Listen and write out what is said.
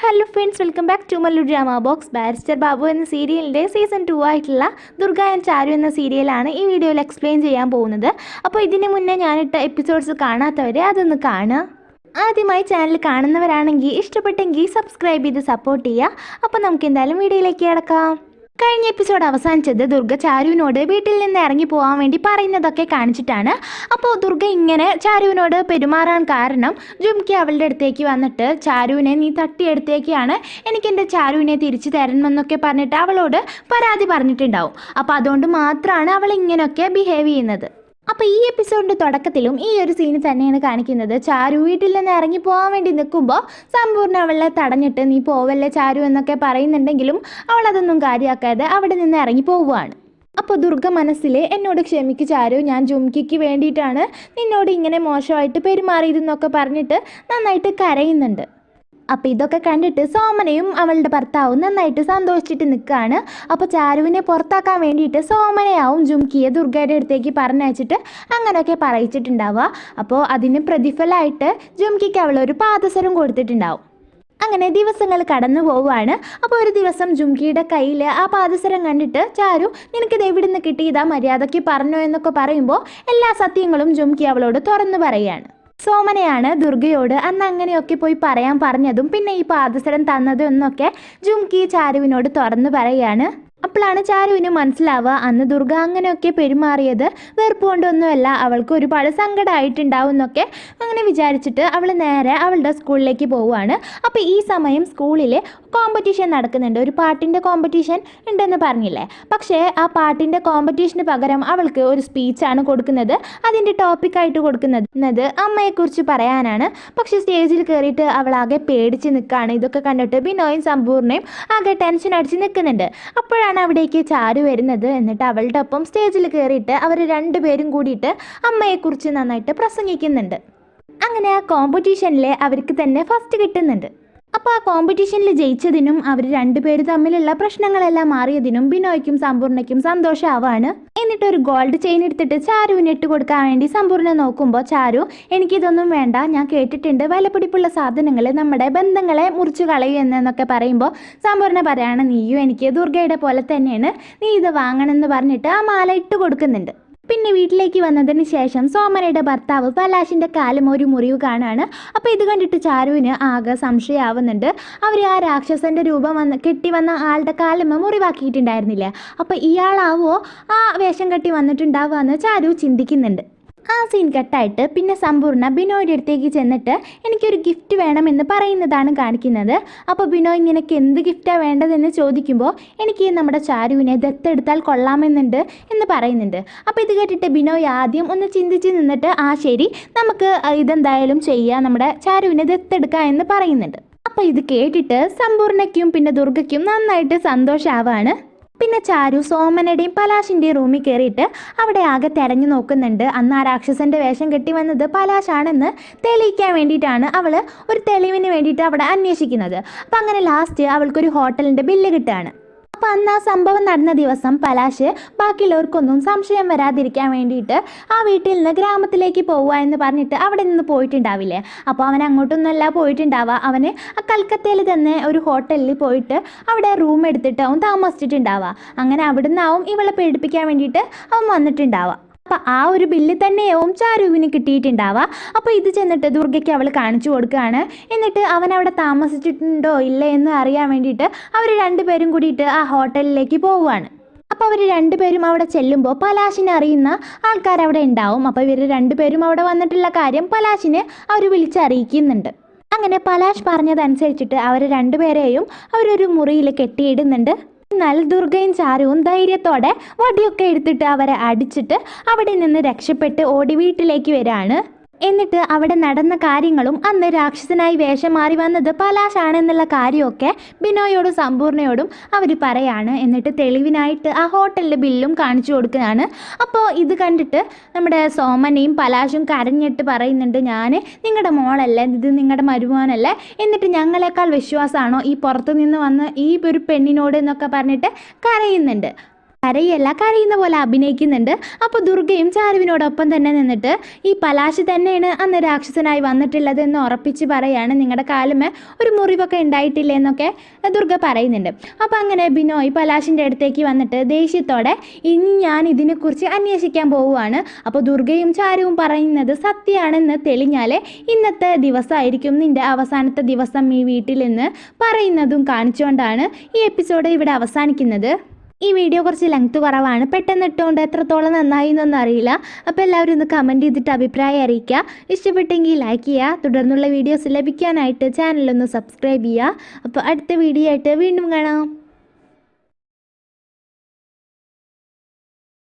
Hello friends, welcome back to Mallu drama box. Barrister Babu എന്ന സീരിയലിൻ്റെ season 2 ആയിട്ടുള്ള ദുർഗ ആൻഡ് ചാരു എന്ന സീരിയലാണ് ഈ വീഡിയോയിൽ എക്സ്പ്ലെയിൻ ചെയ്യാൻ പോകുന്നത്. അപ്പോൾ ഇതിന് മുന്നേ ഞാനിട്ട എപ്പിസോഡ്സ് കാണാത്തവർ അതൊന്ന് കാണുക. ആദ്യമായി ചാനൽ കാണുന്നവരാണെങ്കിൽ ഇഷ്ടപ്പെട്ടെങ്കിൽ സബ്സ്ക്രൈബ് ചെയ്ത് സപ്പോർട്ട് ചെയ്യുക. അപ്പോൾ നമുക്ക് എന്തായാലും വീഡിയോയിലേക്ക് കിടക്കാം. കഴിഞ്ഞ എപ്പിസോഡ് അവസാനിച്ചത് ദുർഗ ചാരുവിനോട് വീട്ടിൽ നിന്ന് ഇറങ്ങി പോകാൻ വേണ്ടി പറയുന്നതൊക്കെ കാണിച്ചിട്ടാണ്. അപ്പോൾ ദുർഗ ഇങ്ങനെ ചാരുവിനോട് പെരുമാറാൻ കാരണം ജുംകി അവളുടെ അടുത്തേക്ക് വന്നിട്ട് ചാരുവിനെ നീ തട്ടിയെടുത്തേക്കാണ്, എനിക്ക് എൻ്റെ ചാരുവിനെ തിരിച്ചു തരണമെന്നൊക്കെ പറഞ്ഞിട്ട് അവളോട് പരാതി പറഞ്ഞിട്ടുണ്ടാവും. അപ്പോൾ അതുകൊണ്ട് മാത്രമാണ് അവൾ ഇങ്ങനെയൊക്കെ ബിഹേവ് ചെയ്യുന്നത്. അപ്പോൾ ഈ എപ്പിസോഡിൻ്റെ തുടക്കത്തിലും ഈ ഒരു സീന് തന്നെയാണ് കാണിക്കുന്നത്. ചാരു വീട്ടിൽ നിന്ന് ഇറങ്ങി പോകാൻ വേണ്ടി നിൽക്കുമ്പോൾ സമ്പൂർണ്ണ അവളെ തടഞ്ഞിട്ട് നീ പോവല്ലേ ചാരു എന്നൊക്കെ പറയുന്നുണ്ടെങ്കിലും അവൾ അതൊന്നും കാര്യമാക്കാതെ അവിടെ നിന്ന് ഇറങ്ങി പോവുകയാണ്. അപ്പോൾ ദുർഗ മനസ്സിൽ എന്നോട് ക്ഷമിക്ക് ചാരു, ഞാൻ ജുംകിക്ക് വേണ്ടിയിട്ടാണ് നിന്നോട് ഇങ്ങനെ മോശമായിട്ട് പെരുമാറിയതെന്നൊക്കെ പറഞ്ഞിട്ട് നന്നായിട്ട് കരയുന്നുണ്ട്. അപ്പോൾ ഇതൊക്കെ കണ്ടിട്ട് സോമനയും അവളുടെ ഭർത്താവും നന്നായിട്ട് സന്തോഷിച്ചിട്ട് നിൽക്കുകയാണ്. അപ്പോൾ ചാരുവിനെ പുറത്താക്കാൻ വേണ്ടിയിട്ട് സോമനയാവും ജുംകിയെ ദുർഗയുടെ അടുത്തേക്ക് പറഞ്ഞയച്ചിട്ട് അങ്ങനെയൊക്കെ പറയിച്ചിട്ടുണ്ടാവുക. അപ്പോൾ അതിന് പ്രതിഫലമായിട്ട് ജുംകിക്ക് അവളൊരു പാദസരം കൊടുത്തിട്ടുണ്ടാവും. അങ്ങനെ ദിവസങ്ങൾ കടന്നു പോവുകയാണ്. അപ്പോൾ ഒരു ദിവസം ജുംകിയുടെ കയ്യിൽ ആ പാദസരം കണ്ടിട്ട് ചാരു നിനക്കിത് എവിടെ നിന്ന് കിട്ടിയതാ, മര്യാദയ്ക്ക് പറഞ്ഞോ എന്നൊക്കെ പറയുമ്പോൾ എല്ലാ സത്യങ്ങളും ജുംകി അവളോട് തുറന്നു പറയുകയാണ്. സോമനയാണ് ദുർഗയോട് അന്ന് അങ്ങനെയൊക്കെ പോയി പറയാൻ പറഞ്ഞതും പിന്നെ ഈ പാദസരം തന്നതും എന്നൊക്കെ ജുംകി ചാരുവിനോട് തുറന്നു പറയുകയാണ്. അപ്പോഴാണ് ചാരുവിന് മനസ്സിലാവുക അന്ന് ദുർഗ അങ്ങനെയൊക്കെ പെരുമാറിയത് വെറുപ്പ് കൊണ്ടൊന്നുമല്ല, അവൾക്ക് ഒരുപാട് സങ്കടമായിട്ടുണ്ടാവും എന്നൊക്കെ അങ്ങനെ വിചാരിച്ചിട്ട് അവൾ നേരെ അവളുടെ സ്കൂളിലേക്ക് പോവുകയാണ്. അപ്പോൾ ഈ സമയം സ്കൂളിൽ കോമ്പറ്റീഷൻ നടക്കുന്നുണ്ട്, ഒരു പാട്ടിൻ്റെ കോമ്പറ്റീഷൻ ഉണ്ടെന്ന് പറഞ്ഞില്ലേ. പക്ഷേ ആ പാട്ടിൻ്റെ കോമ്പറ്റീഷന് പകരം അവൾക്ക് ഒരു സ്പീച്ചാണ് കൊടുക്കുന്നത്. അതിൻ്റെ ടോപ്പിക്കായിട്ട് കൊടുക്കുന്നത് അമ്മയെക്കുറിച്ച് പറയാനാണ്. പക്ഷേ സ്റ്റേജിൽ കയറിയിട്ട് അവൾ ആകെ പേടിച്ച് നിൽക്കുകയാണ്. ഇതൊക്കെ കണ്ടിട്ട് ബിനോയും സമ്പൂർണ്ണയും ആകെ ടെൻഷൻ അടിച്ച് നിൽക്കുന്നുണ്ട്. അപ്പോഴാണ് അവിടേക്ക് ചാരു വരുന്നത്. എന്നിട്ട് അവളുടെ ഒപ്പം സ്റ്റേജിൽ കയറിയിട്ട് അവർ രണ്ടുപേരും കൂടിയിട്ട് അമ്മയെക്കുറിച്ച് നന്നായിട്ട് പ്രസംഗിക്കുന്നുണ്ട്. അങ്ങനെ ആ കോമ്പറ്റീഷനിൽ അവർക്ക് തന്നെ ഫസ്റ്റ് കിട്ടുന്നുണ്ട്. അപ്പോൾ ആ കോമ്പറ്റീഷനിൽ ജയിച്ചതിനും അവർ രണ്ടുപേരും തമ്മിലുള്ള പ്രശ്നങ്ങളെല്ലാം മാറിയതിനും ബിനോയ്ക്കും സമ്പൂർണ്ണയ്ക്കും സന്തോഷമാവാണ്. എന്നിട്ട് ഒരു ഗോൾഡ് ചെയിൻ എടുത്തിട്ട് ചാരുവിന് ഇട്ട് കൊടുക്കാൻ വേണ്ടി സമ്പൂർണ്ണ നോക്കുമ്പോൾ ചാരു എനിക്കിതൊന്നും വേണ്ട, ഞാൻ കേട്ടിട്ടുണ്ട് വിലപിടിപ്പുള്ള സാധനങ്ങൾ നമ്മുടെ ബന്ധങ്ങളെ മുറിച്ച് കളയും എന്നൊക്കെ പറയുമ്പോൾ സമ്പൂർണ്ണ പറയാണ് നീയും എനിക്ക് ദുർഗയുടെ പോലെ തന്നെയാണ്, നീ ഇത് വാങ്ങണമെന്ന് പറഞ്ഞിട്ട് ആ മാല ഇട്ട് കൊടുക്കുന്നുണ്ട്. പിന്നെ വീട്ടിലേക്ക് വന്നതിന് ശേഷം സോമനയുടെ ഭർത്താവ് പലാശിൻ്റെ കാലും ഒരു മുറിവ് കാണാണ്. അപ്പോൾ ഇത് കണ്ടിട്ട് ചാരുവിന് ആകെ സംശയമാവുന്നുണ്ട്. അവർ ആ രാക്ഷസൻ്റെ രൂപം കെട്ടി വന്ന ആളുടെ കാലമ്മ മുറിവാക്കിയിട്ടുണ്ടായിരുന്നില്ലേ, അപ്പോൾ ഇയാളാവോ ആ വേഷം കെട്ടി വന്നിട്ടുണ്ടാവുക എന്ന് ചാരു ചിന്തിക്കുന്നുണ്ട്. ആ സീൻ കട്ടായിട്ട് പിന്നെ സമ്പൂർണ്ണ ബിനോയുടെ അടുത്തേക്ക് ചെന്നിട്ട് എനിക്കൊരു ഗിഫ്റ്റ് വേണമെന്ന് പറയുന്നതാണ് കാണിക്കുന്നത്. അപ്പോൾ ബിനോയ് നിനക്ക് എന്ത് ഗിഫ്റ്റാണ് വേണ്ടതെന്ന് ചോദിക്കുമ്പോൾ എനിക്ക് നമ്മുടെ ചാരുവിനെ ദത്തെടുത്താൽ കൊള്ളാമെന്നുണ്ട് എന്ന് പറയുന്നുണ്ട്. അപ്പോൾ ഇത് കേട്ടിട്ട് ബിനോയ് ആദ്യം ഒന്ന് ചിന്തിച്ച് നിന്നിട്ട് ആ ശരി നമുക്ക് ഇതെന്തായാലും ചെയ്യാം, നമ്മുടെ ചാരുവിനെ ദത്തെടുക്കാം എന്ന് പറയുന്നുണ്ട്. അപ്പോൾ ഇത് കേട്ടിട്ട് സമ്പൂർണ്ണയ്ക്കും പിന്നെ ദുർഗയ്ക്കും നന്നായിട്ട് സന്തോഷമാവാണ്. പിന്നെ ചാരു സോമനയുടെയും പലാശിൻ്റെയും റൂമിൽ കയറിയിട്ട് അവിടെ ആകെ തിരഞ്ഞു നോക്കുന്നുണ്ട്. അന്ന് ആ രാക്ഷസൻ്റെ വേഷം കെട്ടി വന്നത് പലാശാണെന്ന് തെളിയിക്കാൻ വേണ്ടിയിട്ടാണ് അവൾ ഒരു തെളിവിന് വേണ്ടിയിട്ട് അവിടെ അന്വേഷിക്കുന്നത്. അപ്പം അങ്ങനെ ലാസ്റ്റ് അവൾക്കൊരു ഹോട്ടലിൻ്റെ ബില്ല് കിട്ടുകയാണ്. അപ്പോൾ അന്ന് ആ സംഭവം നടന്ന ദിവസം പലാശ് ബാക്കിയുള്ളവർക്കൊന്നും സംശയം വരാതിരിക്കാൻ വേണ്ടിയിട്ട് ആ വീട്ടിൽ നിന്ന് ഗ്രാമത്തിലേക്ക് പോവുക എന്ന് പറഞ്ഞിട്ട് അവിടെ നിന്ന് പോയിട്ടുണ്ടാവില്ലേ. അപ്പോൾ അവൻ അങ്ങോട്ടൊന്നുമല്ല പോയിട്ടുണ്ടാവുക, അവന് ആ കൽക്കത്തയിൽ തന്നെ ഒരു ഹോട്ടലിൽ പോയിട്ട് അവിടെ റൂം എടുത്തിട്ടാവും താമസിച്ചിട്ടുണ്ടാവുക. അങ്ങനെ അവിടെ നിന്നാവും ഇവളെ പേടിപ്പിക്കാൻ വേണ്ടിയിട്ട് അവൻ വന്നിട്ടുണ്ടാവുക. അപ്പം ആ ഒരു ബില്ല് തന്നെയാവും ചാരുവിന് കിട്ടിയിട്ടുണ്ടാവുക. അപ്പോൾ ഇത് ചെന്നിട്ട് ദുർഗയ്ക്ക് അവൾ കാണിച്ചു കൊടുക്കുകയാണ്. എന്നിട്ട് അവൻ അവിടെ താമസിച്ചിട്ടുണ്ടോ ഇല്ലേ എന്ന് അറിയാൻ വേണ്ടിയിട്ട് അവർ രണ്ടുപേരും കൂടിയിട്ട് ആ ഹോട്ടലിലേക്ക് പോവുകയാണ്. അപ്പോൾ അവർ രണ്ടുപേരും അവിടെ ചെല്ലുമ്പോൾ പലാശിനെ അറിയുന്ന ആൾക്കാർ അവിടെ ഉണ്ടാവും. അപ്പോൾ ഇവർ രണ്ടുപേരും അവിടെ വന്നിട്ടുള്ള കാര്യം പലാശിനെ അവർ വിളിച്ചറിയിക്കുന്നുണ്ട്. അങ്ങനെ പലാശ് പറഞ്ഞതനുസരിച്ചിട്ട് അവർ രണ്ടുപേരെയും അവരൊരു മുറിയിൽ കെട്ടിയിടുന്നുണ്ട്. എന്നാൽ ദുർഗയും ചാരുവും ധൈര്യത്തോടെ വടിയൊക്കെ എടുത്തിട്ട് അവരെ അടിച്ചിട്ട് അവിടെ നിന്ന് രക്ഷപ്പെട്ട് ഓടി വീട്ടിലേക്ക് വരികയാണ്. എന്നിട്ട് അവിടെ നടന്ന കാര്യങ്ങളും അന്ന് രാക്ഷസനായി വേഷം മാറി വന്നത് പലാശാണെന്നുള്ള കാര്യമൊക്കെ ബിനോയോടും സമ്പൂർണ്ണയോടും അവർ പറയാണ്. എന്നിട്ട് തെളിവിനായിട്ട് ആ ഹോട്ടലിലെ ബില്ലും കാണിച്ചു കൊടുക്കുകയാണ്. അപ്പോൾ ഇത് കണ്ടിട്ട് നമ്മുടെ സോമനയും പലാശും കരഞ്ഞിട്ട് പറയുന്നുണ്ട് ഞാൻ നിങ്ങളുടെ മോളല്ലേ, ഇത് നിങ്ങളുടെ മരുമോനല്ലേ, എന്നിട്ട് ഞങ്ങളെക്കാൾ വിശ്വാസമാണോ ഈ പുറത്തു നിന്ന് വന്ന് ഈ ഒരു പെണ്ണിനോട് എന്നൊക്കെ പറഞ്ഞിട്ട് കരയുന്നുണ്ട്. കരയല്ല, കരയുന്ന പോലെ അഭിനയിക്കുന്നുണ്ട്. അപ്പോൾ ദുർഗയും ചാരുവിനോടൊപ്പം തന്നെ നിന്നിട്ട് ഈ പലാശ് തന്നെയാണ് അന്ന് രാക്ഷസനായി വന്നിട്ടുള്ളത് എന്ന് ഉറപ്പിച്ച് പറയാണ്. നിങ്ങളുടെ കാലുമേ ഒരു മുറിവൊക്കെ ഉണ്ടായിട്ടില്ലേ എന്നൊക്കെ ദുർഗ പറയുന്നുണ്ട്. അപ്പോൾ അങ്ങനെ ബിനോയ് പലാശിൻ്റെ അടുത്തേക്ക് വന്നിട്ട് ദേഷ്യത്തോടെ ഇനി ഞാൻ ഇതിനെക്കുറിച്ച് അന്വേഷിക്കാൻ പോവുകയാണ്. അപ്പോൾ ദുർഗയും ചാരുവും പറയുന്നത് സത്യമാണെന്ന് തെളിഞ്ഞാലേ ഇന്നത്തെ ദിവസമായിരിക്കും നിൻ്റെ അവസാനത്തെ ദിവസം ഈ വീട്ടിൽ നിന്ന് പറയുന്നതും കാണിച്ചുകൊണ്ടാണ് ഈ എപ്പിസോഡ് ഇവിടെ അവസാനിക്കുന്നത്. ഈ വീഡിയോ കുറച്ച് ലെങ്ത് കുറവാണ്, പെട്ടെന്ന് ഇട്ടുകൊണ്ട് എത്രത്തോളം നന്നായി എന്നൊന്നും അറിയില്ല. അപ്പോൾ എല്ലാവരും ഒന്ന് കമൻറ്റ് ചെയ്തിട്ട് അഭിപ്രായം അറിയിക്കുക. ഇഷ്ടപ്പെട്ടെങ്കിൽ ലൈക്ക് ചെയ്യുക. തുടർന്നുള്ള വീഡിയോസ് ലഭിക്കാനായിട്ട് ചാനലൊന്ന് സബ്സ്ക്രൈബ് ചെയ്യുക. അപ്പോൾ അടുത്ത വീഡിയോ ആയിട്ട് വീണ്ടും കാണാം.